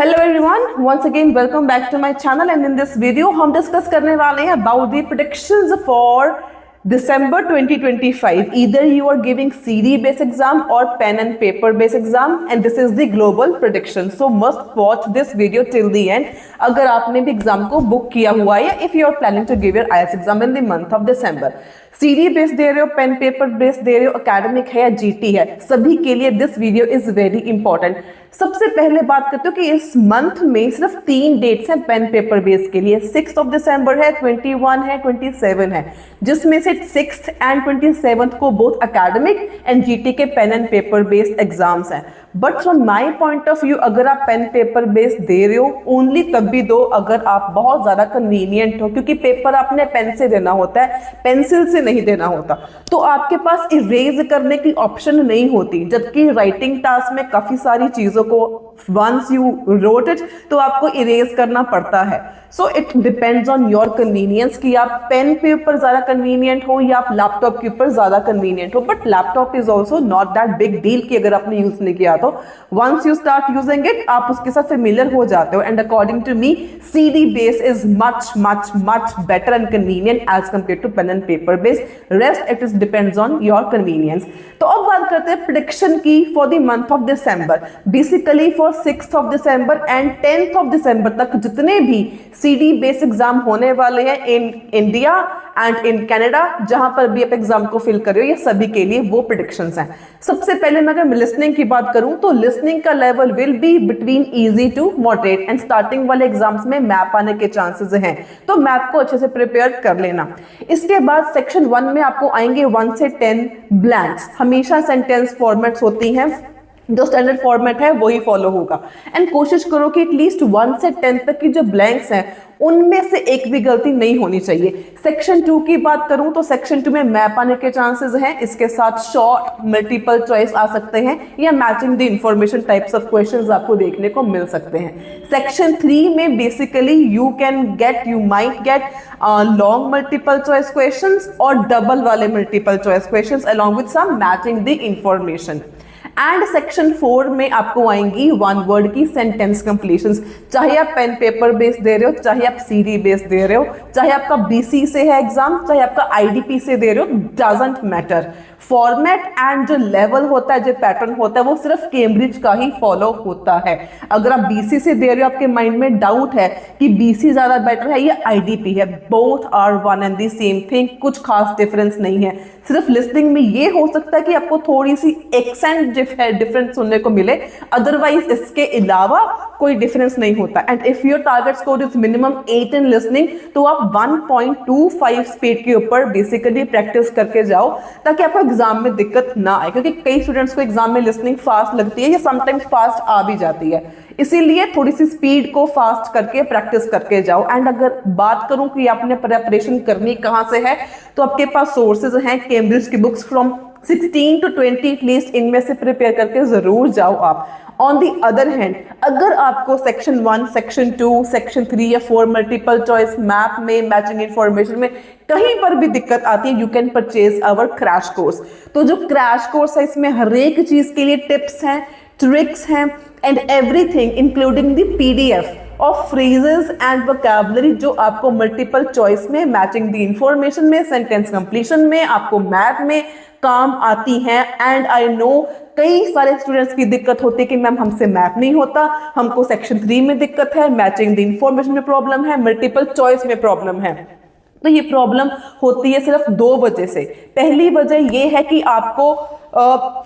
Hello everyone, once again welcome back to my channel and in this video हम discuss करने वाले हैं about the predictions for December 2025. Either you are giving CD based exam or pen and paper based exam and this is the global prediction. So must watch this video till the end. अगर आपने भी exam को book किया हुआ है या if you are planning to give your IELTS exam in the month of December. CD based दे रहे हो, पेन पेपर बेस्ड दे रहे हो, एकेडमिक है या जीटी है, सभी के लिए this video is very important. सबसे पहले बात करते हो कि इस मंथ में सिर्फ 3 डेट्स हैं पेन पेपर बेस के लिए। 6 दिसंबर है, 21 है, 27 है, जिसमें से 6 एंड 27 को बोथ एकेडमिक एंड जीटी के pen and paper based exams हैं। But from my point of view अगर आप पेन पेपर बेस्ड दे रहे हो ओनली तब भी दो अगर आप बहुत ज्यादा कन्वीनियंट हो, क्योंकि पेपर आपने पेन से देना होता है, पेंसिल से नहीं देना होता, तो आपके पास इरेज करने की ऑप्शन नहीं होती। जबकि राइटिंग टास्क में काफी सारी चीजों को वंस यू रोट इट तो आपको इरेज करना पड़ता है। So it depends on your convenience कि आप पेन पे ऊपर ज्यादा कन्वीनियंट हो या आप लैपटॉप के ऊपर ज्यादा कन्वीनियंट हो। But laptop is also not that big deal कि अगर आपने यूज नहीं किया तो once you start using it आप उसके साथ फेमिलियर हो जाते हो। And according to me CD base is much much much better and convenient as compare to pen and paper base. Rest it is depends on your convenience. तो अब बात करते हैं प्रेडिक्शन की for the month of December. Basically for 6 December and 10 दिसंबर तक जितने भी CD base exam होने वाले हैं in India and in Canada, जहां पर भी आप एग्जाम को फिल कर रहे हो, ये सभी के लिए वो प्रेडिक्शंस हैं। सबसे पहले मैं अगर लिसनिंग की बात करूं तो लिसनिंग का level will be between easy to moderate and starting वाले एग्जाम्स में मैप आने के चांसेस हैं, तो मैप को अच्छे से प्रिपेयर कर लेना। इसके बाद सेक्शन 1 में आपको आएंगे 1 से 10 ब्लैंक्स। हमेशा सेंटेंस फॉर्मेट्स होती हैं, जो स्टैंडर्ड फॉर्मेट है वही फॉलो होगा। एंड कोशिश करो कि एटलीस्ट 1 से 10 तक की जो ब्लैंक्स हैं उनमें से एक भी गलती नहीं होनी चाहिए। सेक्शन 2 की बात करूं तो सेक्शन 2 में मैप आने के चांसेस हैं, इसके साथ शॉर्ट मल्टीपल चॉइस आ सकते हैं या matching the information types of questions आपको देखने को मिल सकते हैं। सेक्शन 3 में basically you might get long multiple choice questions और डबल वाले multiple choice questions along with some matching the information. And section 4 में आपको आएंगी 1 वर्ड की सेंटेंस कंप्लीशंस। चाहे आप पेन पेपर बेस दे रहे हो, चाहे आप CD बेस दे रहे हो, चाहे आपका BC से है एग्जाम, चाहे आपका IDP से दे रहे हो, डजंट मैटर। फॉर्मेट एंड जो लेवल होता है, जो पैटर्न होता है, वो सिर्फ कैम्ब्रिज का ही फॉलो होता है। अगर आप BC से दे रहे हो, आपके माइंड में डाउट है कि BC ज्यादा बेटर है या IDP है, both are one and the same thing, कुछ खास डिफरेंस नहीं है। सिर्फ लिसनिंग में ये हो सकता है कि आपको थोड़ी सी एक्सेंट डिफरेंस सुनने को मिले, अदरवाइज इसके अलावा कोई डिफरेंस नहीं होता। And if your target score is minimum 8 in listening तो आप 1.25 स्पीड के ऊपर बेसिकली प्रैक्टिस करके जाओ ताकि आपको एग्जाम में दिक्कत ना आए, क्योंकि कई स्टूडेंट्स को एग्जाम में लिसनिंग फास्ट लगती है या समटाइम्स फास्ट आ भी जाती है। इसीलिए थोड़ी सी स्पीड को फास्ट करके प्रैक्टिस करके जाओ। एंड अगर बात करूं कि आपने प्रिपरेशन करनी कहां से है, तो आपके पास सोर्सेज हैं कैम्ब्रिज की बुक्स फ्रॉम 16 to 20 एटलीस्ट, इनमें से प्रिपेयर करके जरूर जाओ आप। ऑन दी अदर हैंड अगर आपको सेक्शन 1, सेक्शन 2, सेक्शन 3 या 4 मल्टीपल चॉइस मैप में, मैचिंग इंफॉर्मेशन में कहीं पर भी दिक्कत आती है, you can purchase our crash course. तो जो क्रैश कोर्स है इसमें हर एक चीज के लिए टिप्स हैं, ट्रिक्स हैं and everything including the PDF of phrases and vocabulary जो आपको मल्टीपल चॉइस में, मैचिंग द इंफॉर्मेशन में, सेंटेंस कंप्लीशन में, आपको मैप में काम आती हैं। एंड आई नो कई सारे स्टूडेंट्स की दिक्कत होती है कि मैम हमसे मैप नहीं होता, हमको सेक्शन 3 में दिक्कत है, मैचिंग द इंफॉर्मेशन में प्रॉब्लम है, मल्टीपल चॉइस में प्रॉब्लम है। तो ये प्रॉब्लम होती है सिर्फ 2 वजह से। पहली वजह ये है कि आपको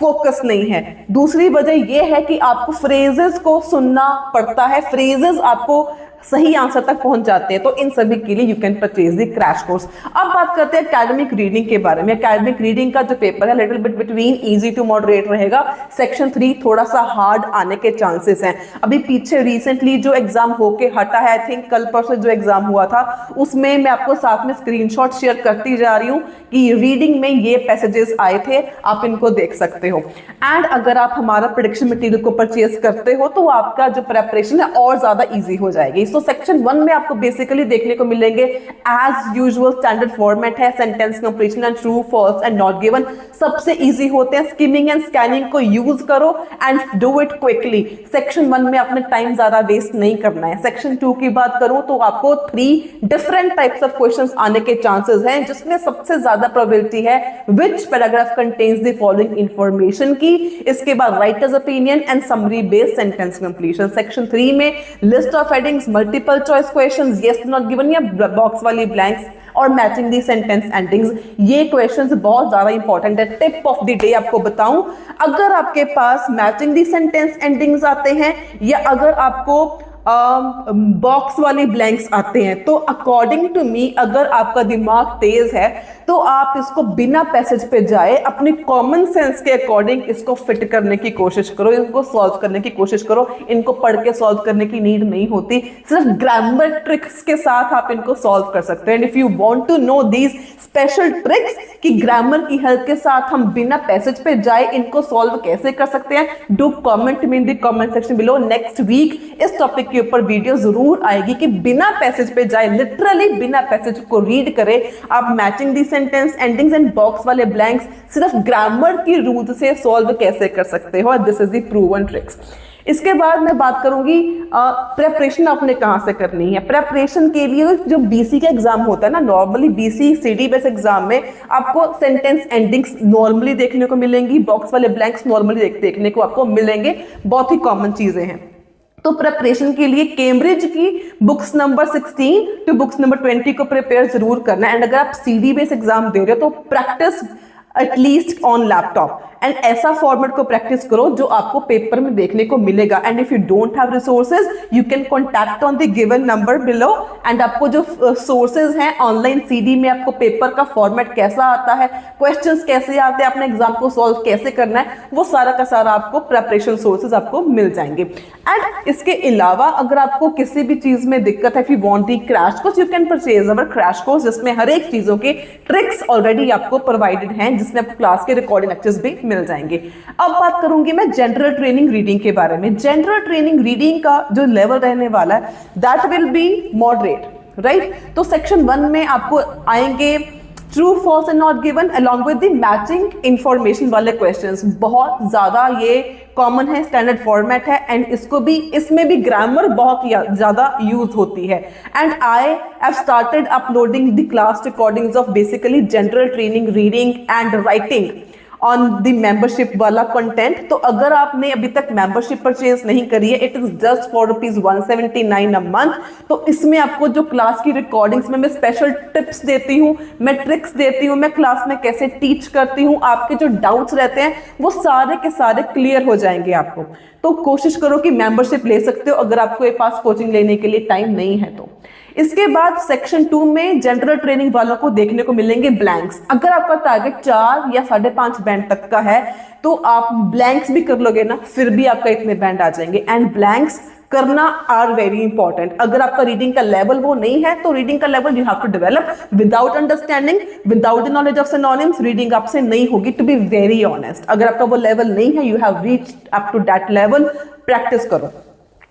फोकस नहीं है, दूसरी वजह यह है कि आपको फ्रेजेस को सुनना पड़ता है, फ्रेजेस आपको सही आंसर तक पहुंच जाते हैं। तो इन सभी के लिए you can purchase the crash course. अब बात करते हैं एकेडमिक रीडिंग के बारे में। एकेडमिक रीडिंग का जो पेपर है little bit between easy to moderate रहेगा। सेक्शन 3 थोड़ा सा हार्ड आने के चांसेस हैं। अभी पीछे रिसेंटली जो एग्जाम होके हटा है, आई थिंक कल परसों जो एग्जाम हुआ था, उसमें मैं आपको साथ में स्क्रीनशॉट शेयर करती जा रही हूँ कि रीडिंग में ये पैसेजेस आए थे, आप इनको देख सकते हो। एंड अगर आप हमारा प्रेडिक्शन मटेरियल को परचेज करते हो तो आपका जो प्रेपरेशन है और ज्यादा ईजी हो जाएगी। तो सेक्शन 1 में आपको बेसिकली देखने को मिलेंगे एज यूजुअल स्टैंडर्ड फॉर्मेट है, sentence completion and true false and not given, सबसे इजी होते हैं, स्किमिंग एंड स्कैनिंग को यूज करो एंड डू इट क्विकली। सेक्शन 1 में आपने टाइम ज्यादा वेस्ट नहीं करना है। सेक्शन 2 की बात करूं तो आपको 3 डिफरेंट टाइप्स ऑफ क्वेश्चंस आने के चांसेस हैं, जिसमें सबसे ज्यादा प्रोबेबिलिटी है which paragraph contains the following information की। इसके बाद writers opinion and summary based sentence completion. Section 3 में list of headings, multiple choice questions, yes not given या बॉक्स वाली ब्लैंक्स और मैचिंग दी सेंटेंस एंडिंग्स। ये क्वेश्चंस बहुत ज्यादा इंपॉर्टेंट है। टिप ऑफ द डे आपको बताऊं, अगर आपके पास मैचिंग दी सेंटेंस एंडिंग्स आते हैं या अगर आपको बॉक्स वाली ब्लैंक्स आते हैं, तो अकॉर्डिंग टू मी अगर आपका दिमाग तेज है तो आप इसको बिना पैसेज पे जाए अपने कॉमन सेंस के अकॉर्डिंग इसको फिट करने की कोशिश करो, इनको सॉल्व करने की कोशिश करो। इनको पढ़ के सॉल्व करने की नीड नहीं होती, सिर्फ ग्रामर ट्रिक्स के साथ आप इनको सॉल्व कर सकते हैं। And if you want to know these special tricks कि ग्रामर की हेल्प के साथ हम बिना पैसेज पे जाए इनको सॉल्व कैसे कर सकते हैं, do comment me in the comment section below. Next week इस टॉपिक के ऊपर वीडियो जरूर आएगी कि बिना पैसेज पे जाए, लिटरली बिना पैसेज को रीड करें आप matching the sentence endings and box वाले ब्लैंक्स सिर्फ ग्रामर की रूल से सॉल्व कैसे कर सकते हो। This is the proven tricks. इसके बाद मैं बात करूंगी प्रेपरेशन आपने कहां से करनी है। प्रेपरेशन के लिए जो बीसी का एग्जाम होता है ना, normally BC CD base exam में आपको सेंटेंस एंडिंग्स नॉर्मली देखने को मिलेंगी, बॉक्स वाले ब्लैंक्स नॉर्मली देखने को आपको मिलेंगे, बहुत ही कॉमन चीजें हैं। तो प्रिपरेशन के लिए कैम्ब्रिज की books number 16 to books number 20 को प्रिपेयर जरूर करना है। एंड अगर आप सीडी बेस एग्जाम दे रहे हो तो practice at least on laptop and ऐसा फॉर्मेट को प्रैक्टिस करो जो आपको पेपर में देखने को मिलेगा। And if you don't have resources you can contact on the given number below. And आपको जो सोर्सेज हैं ऑनलाइन सीडी में आपको पेपर का फॉर्मेट कैसा आता है, क्वेश्चंस कैसे आते हैं, अपने एग्जाम को सॉल्व कैसे करना है, वो सारा का सारा आपको प्रेपरेशन सोर्सेज आपको मिल जाएंगे। एंड इसके अलावा अगर आपको किसी भी चीज में दिक्कत है, if you want the crash course you can purchase our crash course, जिसमें हर एक चीजों के ट्रिक्स ऑलरेडी आपको प्रोवाइडेड हैं, जिसमें आपको क्लास के रिकॉर्डिंग लेक्चर्स भी मिल जाएंगे। अब बात करूंगी मैं जनरल ट्रेनिंग रीडिंग के बारे में। जनरल ट्रेनिंग रीडिंग का जो लेवल रहने वाला है that will be moderate, right. तो सेक्शन 1 में आपको आएंगे true false and not given along with the matching information वाले क्वेश्चंस। बहुत ज्यादा ये कॉमन है, स्टैंडर्ड फॉर्मेट है एंड इसमें भी ग्रामर बहुत ज्यादा यूज होती है। And I have started uploading the class recordings of basically general training reading and writing on the membership वाला कंटेंट। तो अगर आपने अभी तक मेंबरशिप परचेज नहीं करी है, it is just for ₹179 a month. तो इसमें आपको जो क्लास की रिकॉर्डिंग्स में मैं स्पेशल टिप्स देती हूँ, मैं ट्रिक्स देती हूँ, मैं क्लास में कैसे टीच करती हूँ, आपके जो डाउट्स रहते हैं वो सारे के सारे क्लियर हो जाएंगे आपको। तो कोशिश करो कि मेंबरशिप ले सकते हो अगर आपके पास कोचिंग लेने के लिए टाइम नहीं है तो। इसके बाद सेक्शन 2 में जनरल ट्रेनिंग वालों को देखने को मिलेंगे ब्लैंक्स। अगर आपका टारगेट 4 या 5.5 बैंड तक का है तो आप ब्लैंक्स भी कर लोगे ना, फिर भी आपका इतने बैंड आ जाएंगे। एंड ब्लैंक्स करना आर वेरी इंपॉर्टेंट। अगर आपका रीडिंग का लेवल वो नहीं है तो रीडिंग का level you have to develop. Without understanding, without the knowledge of synonyms reading आपसे नहीं होगी, टू बी वेरी ऑनेस्ट। अगर आपका वो लेवल नहीं है, you have reached up to that level, practice करो।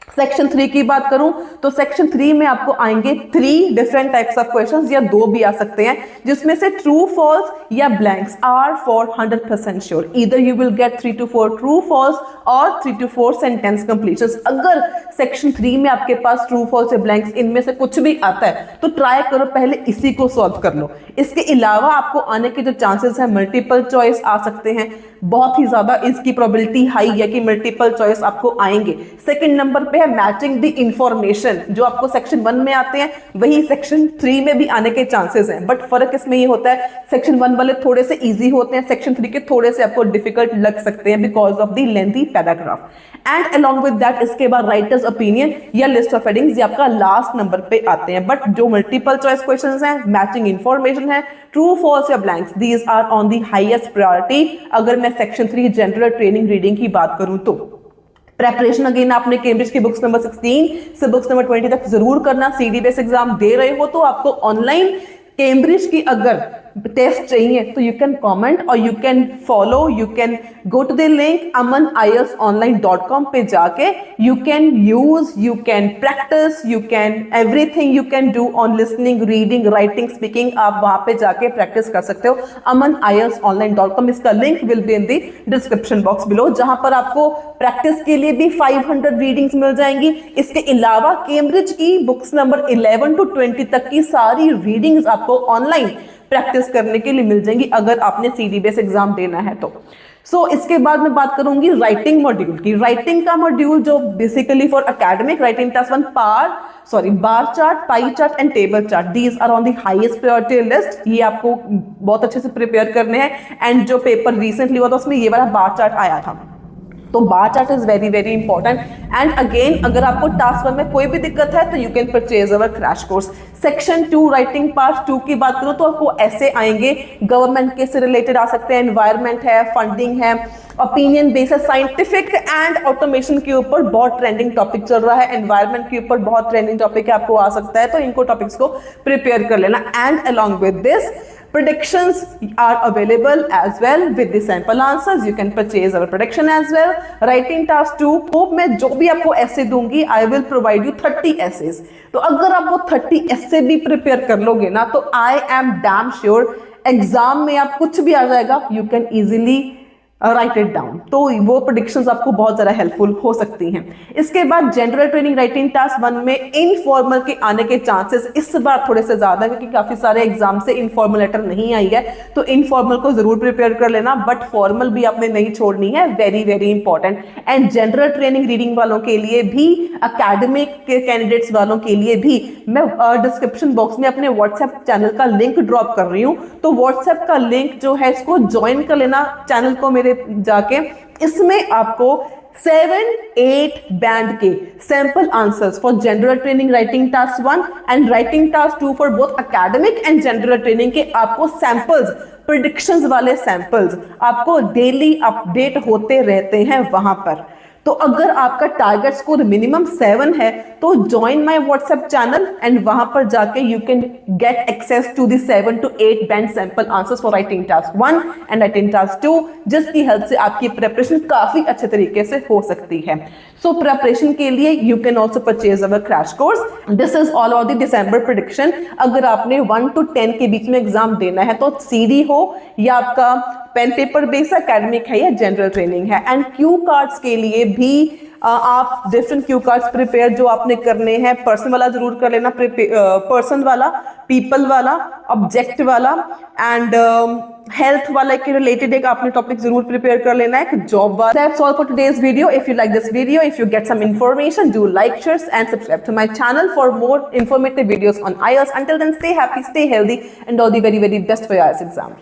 सेक्शन 3 की बात करूं तो सेक्शन 3 में आपको आएंगे 3 डिफरेंट टाइप्स ऑफ क्वेश्चंस, या 2 भी आ सकते हैं, जिसमें से ट्रू फॉल्स या blanks are for 100% sure. Either you will get 3 to 4 true false और 3 to 4 सेंटेंस कंप्लीशंस। अगर सेक्शन 3 में आपके पास ट्रू फॉल्स या ब्लैंक्स इनमें से कुछ भी आता है तो ट्राई करो पहले इसी को सॉल्व कर लो। इसके अलावा आपको आने के जो चांसेस है मल्टीपल चॉइस आ सकते हैं, बहुत ही ज्यादा इसकी प्रोबेबिलिटी हाई है कि मल्टीपल चॉइस आपको आएंगे। सेकंड नंबर पे है मैचिंग द इंफॉर्मेशन, जो आपको सेक्शन 1 में आते हैं वही सेक्शन 3 में भी आने के चांसेस हैं, बट फर्क इसमें ये होता है सेक्शन 1 वाले थोड़े से इजी होते हैं, सेक्शन 3 के थोड़े से आपको डिफिकल्ट लग सकते हैं because of the lengthy paragraph. And along with that इसके बाद राइटर्स ओपिनियन या लिस्ट ऑफ हेडिंग्स, ये आपका लास्ट नंबर पे आते हैं। बट जो मल्टीपल चॉइस क्वेश्चंस हैं, मैचिंग इंफॉर्मेशन है, ट्रू फॉल्स या blanks, these are on the highest priority अगर मैं सेक्शन 3 जनरल ट्रेनिंग रीडिंग की बात करूं तो। प्रेपरेशन अगेन आपने कैम्ब्रिज की बुक्स नंबर 16 से बुक्स नंबर 20 तक जरूर करना। सीडी बेस एग्जाम दे रहे हो तो आपको ऑनलाइन कैम्ब्रिज की अगर टेस्ट चाहिए तो यू कैन कमेंट और you can follow, you can go to the link amanieltsonline.com पे जाके you can use, you can practice, you can everything you can do on listening, reading, writing, speaking, आप वहां पे जाके practice कर सकते हो। amanieltsonline.com, इसका link will be in the description box below, जहां पर आपको प्रैक्टिस के लिए भी 500 रीडिंग्स मिल जाएंगी। इसके अलावा कैम्ब्रिज की बुक्स नंबर 11 to 20 तक की सारी रीडिंग्स आपको ऑनलाइन प्रैक्टिस करने के लिए मिल जाएंगी अगर आपने सीडी बेस एग्जाम देना है तो। इसके बाद मैं बात करूंगी राइटिंग मॉड्यूल की। राइटिंग का मॉड्यूल जो basically for academic writing task 1 bar chart, pie chart and table chart, these are on the highest priority list. ये आपको बहुत अच्छे से प्रिपेयर करने हैं। एंड जो पेपर रिसेंटली हुआ था उसमें ये वाला बार चार्ट आया था, तो bar chart is very very important. And again अगर आपको टास्क 1 में कोई भी दिक्कत है तो you can purchase our crash course. Section 2 writing part 2 की बात करूं तो आपको ऐसे आएंगे, गवर्नमेंट के से रिलेटेड आ सकते हैं, एनवायरमेंट है, फंडिंग है, opinion based, scientific and automation के ऊपर बहुत ट्रेंडिंग टॉपिक चल रहा है, एनवायरमेंट के ऊपर बहुत ट्रेंडिंग टॉपिक है, आपको आ सकता है, तो इनको टॉपिक्स को प्रिपेयर कर लेना। And along with this predictions are available as well with the sample answers, you can purchase our prediction as well। writing task 2 hope मैं जो भी आपको ऐसे दूंगी I will provide you 30 essays, तो अगर आप वो 30 essay भी प्रिपेयर कर लोगे ना तो I am damn sure exam में आप कुछ भी आ जाएगा, you can easily right it down, तो वो प्रेडिक्शंस आपको बहुत ज़्यादा हेल्पफुल हो सकती हैं। इसके बाद जनरल ट्रेनिंग राइटिंग टास्क 1 में इनफॉर्मल के आने के चांसेस इस बार थोड़े से ज़्यादा, क्योंकि काफ़ी सारे एग्जाम से इनफॉर्मल लेटर नहीं आई है, तो इनफॉर्मल को ज़रूर प्रिपेयर कर लेना, बट फॉर्मल भी आपने नहीं छोड़नी है, very very important. And general training reading वालों के लिए भी, अकेडमिक के कैंडिडेट्स वालों के लिए भी मैं डिस्क्रिप्शन बॉक्स में अपने व्हाट्सएप चैनल का लिंक ड्रॉप कर रही हूँ, तो व्हाट्सएप का लिंक जो है इसको ज्वाइन कर लेना चैनल को मेरे जाके। इसमें आपको 7-8 बैंड के sample answers for general training writing task 1 and writing task 2 for both academic and general training के आपको सैंपल्स, प्रेडिक्शंस वाले सैंपल्स आपको डेली अपडेट होते रहते हैं वहां पर। तो अगर आपका टारगेट स्कोर मिनिमम 7 है तो join my WhatsApp channel and वहां पर जाके you can get access to the 7 to 8 band sample answers for writing task 1 and writing task 2, जिसकी हेल्प से आपकी प्रिपरेशन काफी अच्छे तरीके से हो सकती है। सो प्रिपरेशन के लिए you can also purchase our crash course. This is all about the December prediction. अगर आपने 1 to 10 के बीच में एग्जाम देना है तो सीडी हो या आपका पेन पेपर बेस्ड एकेडमिक है या जनरल ट्रेनिंग है। एंड क्यू कार्ड्स के लिए भी आप डिफरेंट क्यू कार्ड्स प्रिपेयर जो आपने करने हैं, पर्सन वाला जरूर कर लेना, पर्सन वाला, पीपल वाला, ऑब्जेक्ट वाला एंड हेल्थ वाला के रिलेटेड एक आपने टॉपिक जरूर प्रिपेयर कर लेना है, जॉब वाला। That's all for today's video. If you like this video, if you get some information, do like, share and subscribe to my channel for more informative videos on IELTS. Until then, stay happy, stay healthy and all the very very best for your IELTS exam.